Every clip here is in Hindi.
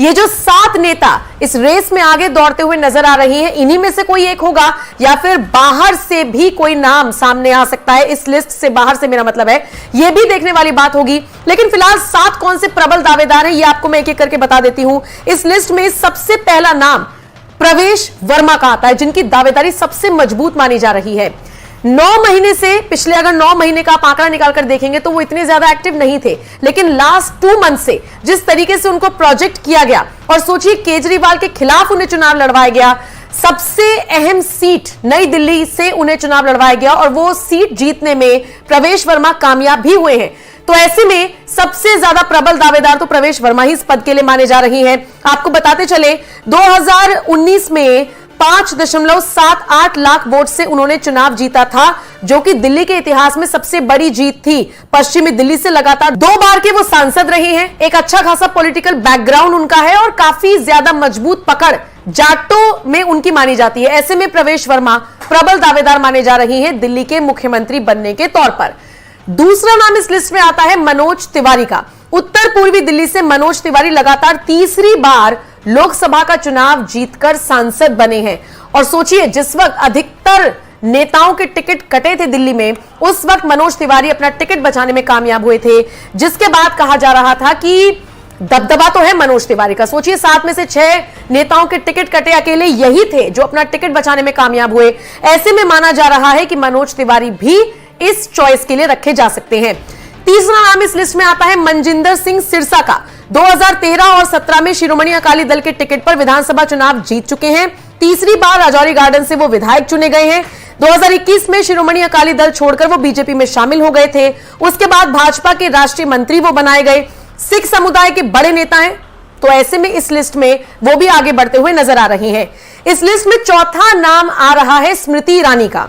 ये जो 7 नेता इस रेस में आगे दौड़ते हुए नजर आ रही हैं, इन्हीं में से कोई एक होगा या फिर बाहर से भी कोई नाम सामने आ सकता है। इस लिस्ट से बाहर से मेरा मतलब है, यह भी देखने वाली बात होगी। लेकिन फिलहाल 7 कौन से प्रबल दावेदार हैं, ये आपको मैं एक एक करके बता देती हूं। इस लिस्ट में सबसे पहला नाम प्रवेश वर्मा का आता है, जिनकी दावेदारी सबसे मजबूत मानी जा रही है। 9 महीने से, पिछले अगर 9 महीने का आप आंकड़ा निकालकर देखेंगे तो वो इतने ज्यादा एक्टिव नहीं थे, लेकिन लास्ट 2 मंथ से जिस तरीके से उनको प्रोजेक्ट किया गया, और सोचिए केजरीवाल के खिलाफ उन्हें चुनाव लड़वाया गया, सबसे अहम सीट नई दिल्ली से उन्हें चुनाव लड़वाया गया और वो सीट जीतने में प्रवेश वर्मा कामयाब भी हुए हैं। तो ऐसे में सबसे ज्यादा प्रबल दावेदार तो प्रवेश वर्मा ही इस पद के लिए माने जा रही हैं। आपको बताते चले 2019 में 5.78 लाख वोट से उन्होंने चुनाव जीता था, जो कि दिल्ली के इतिहास में सबसे बड़ी जीत थी। पश्चिमी दिल्ली से लगातार 2 बार के वो सांसद रहे हैं, एक अच्छा खासा पॉलिटिकल बैकग्राउंड उनका है और काफी ज्यादा मजबूत पकड़ जाटों में उनकी मानी जाती है। ऐसे में प्रवेश वर्मा प्रबल दावेदार माने जा रही हैं दिल्ली के मुख्यमंत्री बनने के तौर पर। दूसरा नाम इस लिस्ट में आता है मनोज तिवारी का। उत्तर पूर्वी दिल्ली से मनोज तिवारी लगातार तीसरी बार लोकसभा का चुनाव जीतकर सांसद बने हैं। और सोचिए, जिस वक्त अधिकतर नेताओं के टिकट कटे थे दिल्ली में, उस वक्त मनोज तिवारी अपना टिकट बचाने में कामयाब हुए थे, जिसके बाद कहा जा रहा था कि दबदबा तो है मनोज तिवारी का। सोचिए, 7 में से 6 नेताओं के टिकट कटे, अकेले यही थे जो अपना टिकट बचाने में कामयाब हुए। ऐसे में माना जा रहा है कि मनोज तिवारी भी इस चॉइस के लिए रखे जा सकते हैं। तीसरा नाम इस लिस्ट में आता है मनजिंदर सिंह सिरसा का। 2013 और 17 में शिरोमणि अकाली दल के टिकट पर विधानसभा चुनाव जीत चुके हैं। तीसरी बार राजौरी गार्डन से वो विधायक चुने गए हैं। 2021 में शिरोमणि अकाली दल छोड़कर वो बीजेपी में शामिल हो गए थे। उसके बाद भाजपा के राष्ट्रीय मंत्री वो बनाए गए। सिख समुदाय के बड़े नेता हैं, तो ऐसे में इस लिस्ट में वो भी आगे बढ़ते हुए नजर आ रही हैं। इस लिस्ट में चौथा नाम आ रहा है स्मृति ईरानी का।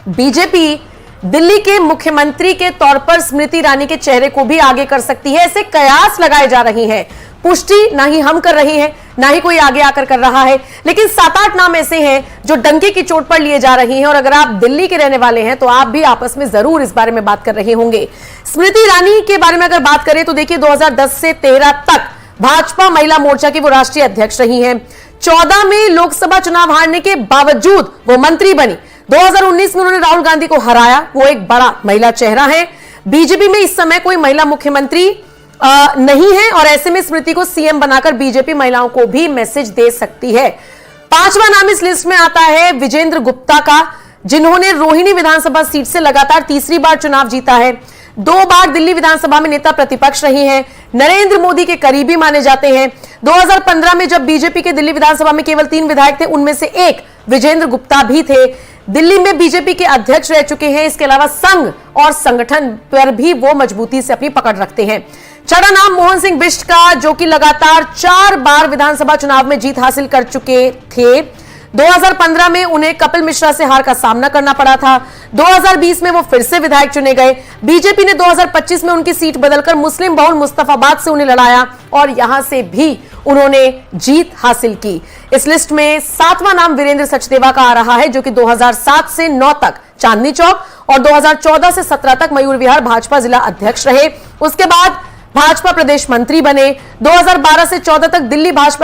बीजेपी दिल्ली के मुख्यमंत्री के तौर पर स्मृति ईरानी के चेहरे को भी आगे कर सकती है, ऐसे कयास लगाए जा रही हैं। पुष्टि ना ही हम कर रहे हैं, ना ही कोई आगे आकर कर रहा है, लेकिन 7-8 नाम ऐसे हैं जो डंके की चोट पर लिए जा रही हैं। और अगर आप दिल्ली के रहने वाले हैं तो आप भी आपस में जरूर इस बारे में बात कर रहे होंगे। स्मृति ईरानी के बारे में अगर बात करें तो देखिए, 2010 से 13 तक भाजपा महिला मोर्चा की वो राष्ट्रीय अध्यक्ष रही हैं। 14 में लोकसभा चुनाव हारने के बावजूद वो मंत्री बनी। 2019 में उन्होंने राहुल गांधी को हराया, वो एक बड़ा महिला चेहरा है। बीजेपी में इस समय कोई महिला मुख्यमंत्री नहीं है और ऐसे में स्मृति को सीएम बनाकर बीजेपी महिलाओं को भी मैसेज दे सकती है। 5वां नाम इस लिस्ट में आता है विजेंद्र गुप्ता का, जिन्होंने रोहिणी विधानसभा सीट से लगातार तीसरी बार चुनाव जीता है। 2 बार दिल्ली विधानसभा में नेता प्रतिपक्ष रही हैं, नरेंद्र मोदी के करीबी माने जाते हैं। 2015 में जब बीजेपी के दिल्ली विधानसभा में केवल 3 विधायक थे, उनमें से एक विजेंद्र गुप्ता भी थे। दिल्ली में बीजेपी के अध्यक्ष रह चुके हैं। इसके अलावा संघ और संगठन पर भी वो मजबूती से अपनी पकड़ रखते हैं। 6वां नाम मोहन सिंह बिष्ट का, जो कि लगातार 4 बार विधानसभा चुनाव में जीत हासिल कर चुके थे। 2015 में उन्हें कपिल मिश्रा से हार का सामना करना पड़ा था। 2020 में वो फिर से विधायक चुने गए। बीजेपी ने 2025 में उनकी सीट बदलकर मुस्लिम बहुल मुस्तफाबाद से उन्हें लड़ाया और यहां से भी उन्होंने जीत हासिल की। इस लिस्ट में 7वां नाम वीरेंद्र सचदेवा का आ रहा है, जो कि 2007 से 9 तक चांदनी चौक और 2014 से 17 तक मयूर विहार भाजपा जिला अध्यक्ष रहे। उसके बाद भाजपा प्रदेश मंत्री बने। 2012 से 14 तक दिल्ली भाजपा